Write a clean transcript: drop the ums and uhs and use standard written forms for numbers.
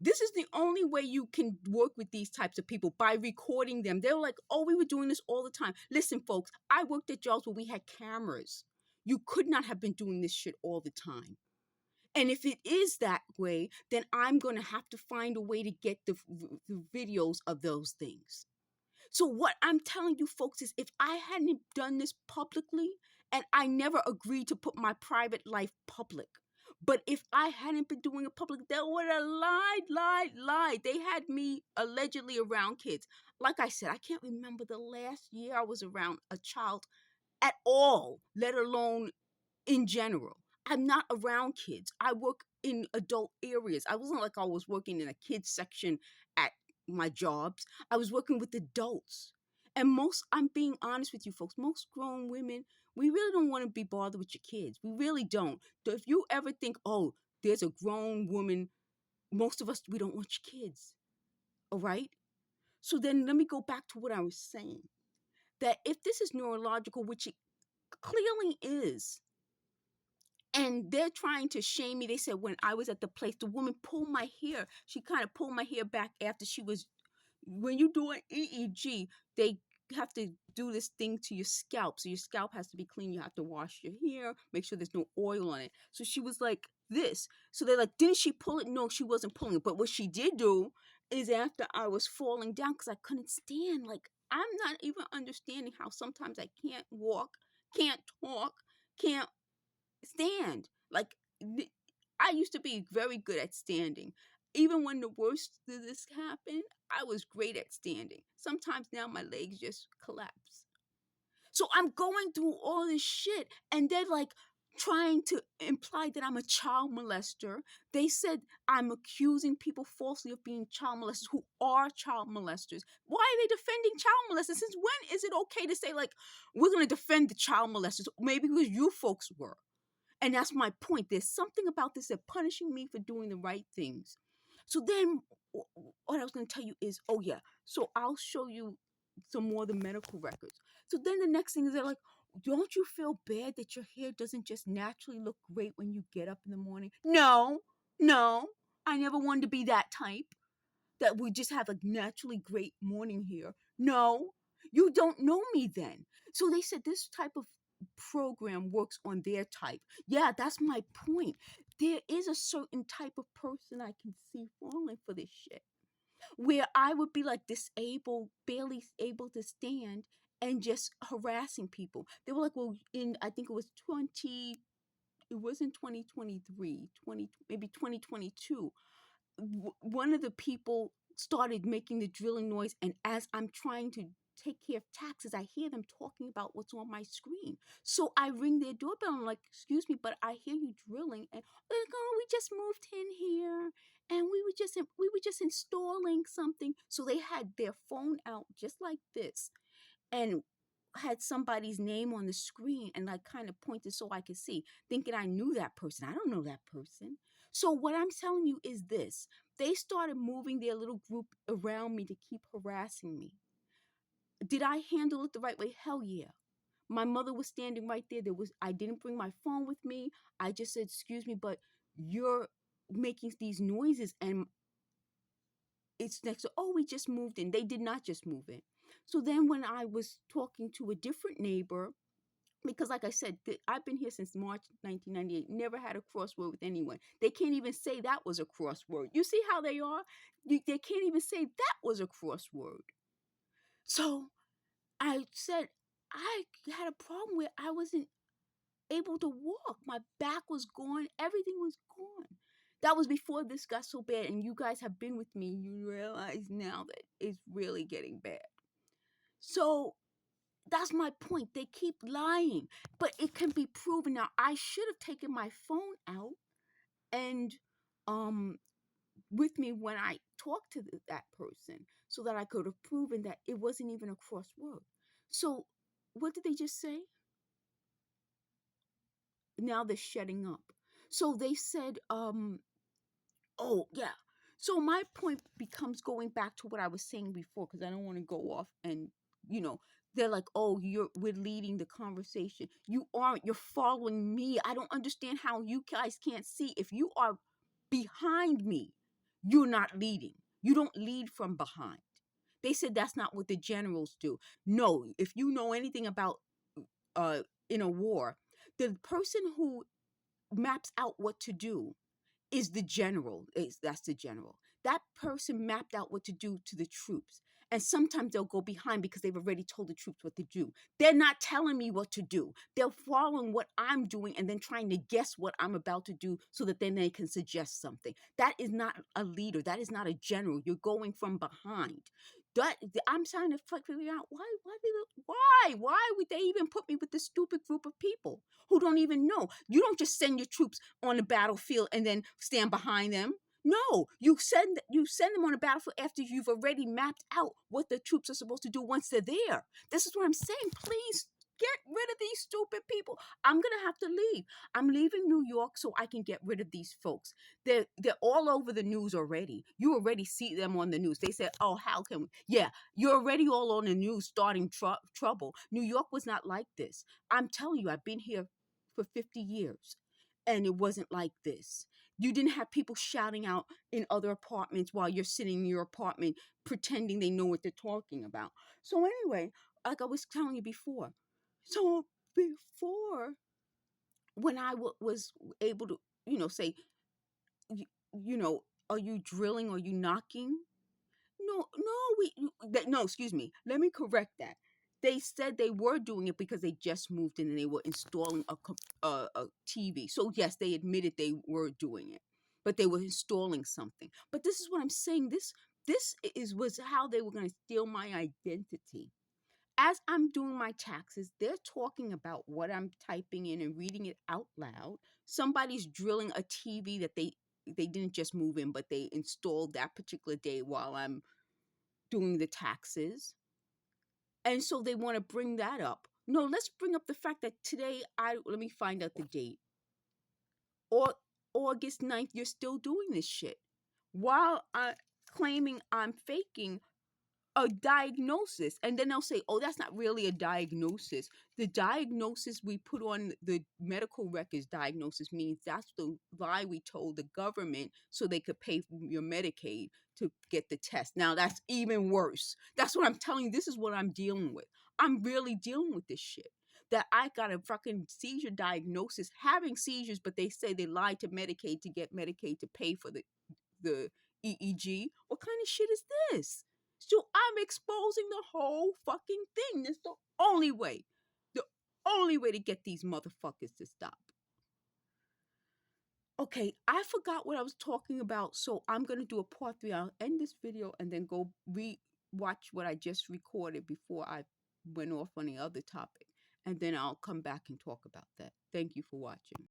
This is the only way you can work with these types of people, by recording them. They're like, oh, we were doing this all the time. Listen, folks, I worked at jobs where we had cameras. You could not have been doing this shit all the time. And if it is that way, then I'm going to have to find a way to get the videos of those things. So what I'm telling you folks is, if I hadn't done this publicly, and I never agreed to put my private life public, but if I hadn't been doing it public, they would have lied. They had me allegedly around kids. Like I said, I can't remember the last year I was around a child at all, let alone in general. I'm not around kids. I work in adult areas. I wasn't like I was working in a kids section at my jobs. I was working with adults. And I'm being honest with you folks, most grown women, we really don't want to be bothered with your kids. We really don't. So if you ever think, oh, there's a grown woman, most of us, we don't want your kids. All right? So then let me go back to what I was saying. That if this is neurological, which it clearly is, and they're trying to shame me. They said when I was at the place, the woman pulled my hair. She kind of pulled my hair back after she was, when you do an EEG, they have to do this thing to your scalp. So your scalp has to be clean. You have to wash your hair, make sure there's no oil on it. So she was like this. So they're like, didn't she pull it? No, she wasn't pulling it. But what she did do is, after I was falling down, because I couldn't stand, like, I'm not even understanding how sometimes I can't walk, can't talk, can't stand. Like, I used to be very good at standing. Even when the worst of this happened, I was great at standing. Sometimes now my legs just collapse. So I'm going through all this shit, and they're like trying to imply that I'm a child molester. They said I'm accusing people falsely of being child molesters who are child molesters. Why are they defending child molesters? Since when is it okay to say, like, we're going to defend the child molesters? Maybe because you folks were. And that's my point. There's something about this. They're punishing me for doing the right things. So then what I was going to tell you is, oh yeah, so I'll show you some more of the medical records. So then the next thing is, they're like, don't you feel bad that your hair doesn't just naturally look great when you get up in the morning? No, no. I never wanted to be that type that would just have a naturally great morning hair. No, you don't know me then. So they said this type of program works on their type. Yeah, that's my point. There is a certain type of person I can see falling for this shit, where I would be like disabled, barely able to stand, and just harassing people. They were like, well, I think it was it wasn't 2023, maybe 2022. One of the people started making the drilling noise, and as I'm trying to take care of taxes, I hear them talking about what's on my screen. So I ring their doorbell. I'm like, excuse me, but I hear you drilling. And they're like, oh, we just moved in here, and we were just installing something. So they had their phone out just like this, and had somebody's name on the screen, and like kind of pointed so I could see, thinking I knew that person. I don't know that person. So what I'm telling you is this: they started moving their little group around me to keep harassing me. Did I handle it the right way? Hell yeah. My mother was standing right there. I didn't bring my phone with me. I just said, excuse me, but you're making these noises, and it's next to, oh, we just moved in. They did not just move in. So then when I was talking to a different neighbor, because like I said, I've been here since March 1998, never had a crossword with anyone. They can't even say that was a crossword. You see how they are? They can't even say that was a crossword. So I said, I had a problem where I wasn't able to walk. My back was gone. Everything was gone. That was before this got so bad. And you guys have been with me. You realize now that it's really getting bad. So that's my point. They keep lying, but it can be proven. Now, I should have taken my phone out and um with me when I talked to that person, so that I could have proven that it wasn't even a crossword. So what did they just say? Now they're shutting up. So they said, oh yeah. So my point becomes, going back to what I was saying before, because I don't want to go off and, you know, they're like, oh, we're leading the conversation. You aren't. You're following me. I don't understand how you guys can't see. If you are behind me, you're not leading. You don't lead from behind. They said that's not what the generals do. No, if you know anything about uh in a war, the person who maps out what to do is the general. That's the general. That person mapped out what to do to the troops. And sometimes they'll go behind because they've already told the troops what to do. They're not telling me what to do. They're following what I'm doing and then trying to guess what I'm about to do so that then they can suggest something. That is not a leader. That is not a general. You're going from behind. That I'm trying to figure out why would they even put me with this stupid group of people who don't even know? You don't just send your troops on the battlefield and then stand behind them. No, you send them on a battlefield after you've already mapped out what the troops are supposed to do once they're there. This is what I'm saying. Please get rid of these stupid people. I'm gonna have to leave. I'm leaving New York so I can get rid of these folks. They're all over the news already. You already see them on the news. They said, "Oh, how can we?" Yeah, you're already all on the news starting trouble. New York was not like this. I'm telling you, I've been here for 50 years and it wasn't like this. You didn't have people shouting out in other apartments while you're sitting in your apartment pretending they know what they're talking about. So anyway, like I was telling you before, so before when I was able to, say, you, you know, are you drilling? Are you knocking? No, no, no, excuse me. Let me correct that. They said they were doing it because they just moved in and they were installing a TV. So yes, they admitted they were doing it, but they were installing something. But this is what I'm saying. This was how they were going to steal my identity. As I'm doing my taxes, they're talking about what I'm typing in and reading it out loud. Somebody's drilling a TV that they didn't just move in, but they installed that particular day while I'm doing the taxes. And so they want to bring that up. No, let's bring up the fact that today, let me find out the date. Or August 9th, you're still doing this shit. While I claiming I'm faking a diagnosis. And then they'll say, oh, that's not really a diagnosis. The diagnosis we put on the medical records diagnosis means that's the lie we told the government so they could pay for your Medicaid to get the test. Now that's even worse. That's what I'm telling you. This is what I'm dealing with. I'm really dealing with this shit. That I got a fucking seizure diagnosis, having seizures, but they say they lied to Medicaid to get Medicaid to pay for the EEG. What kind of shit is this? So I'm exposing the whole fucking thing. That's the only way. The only way to get these motherfuckers to stop. Okay, I forgot what I was talking about, so I'm going to do a part 3. I'll end this video and then go watch what I just recorded before I went off on the other topic. And then I'll come back and talk about that. Thank you for watching.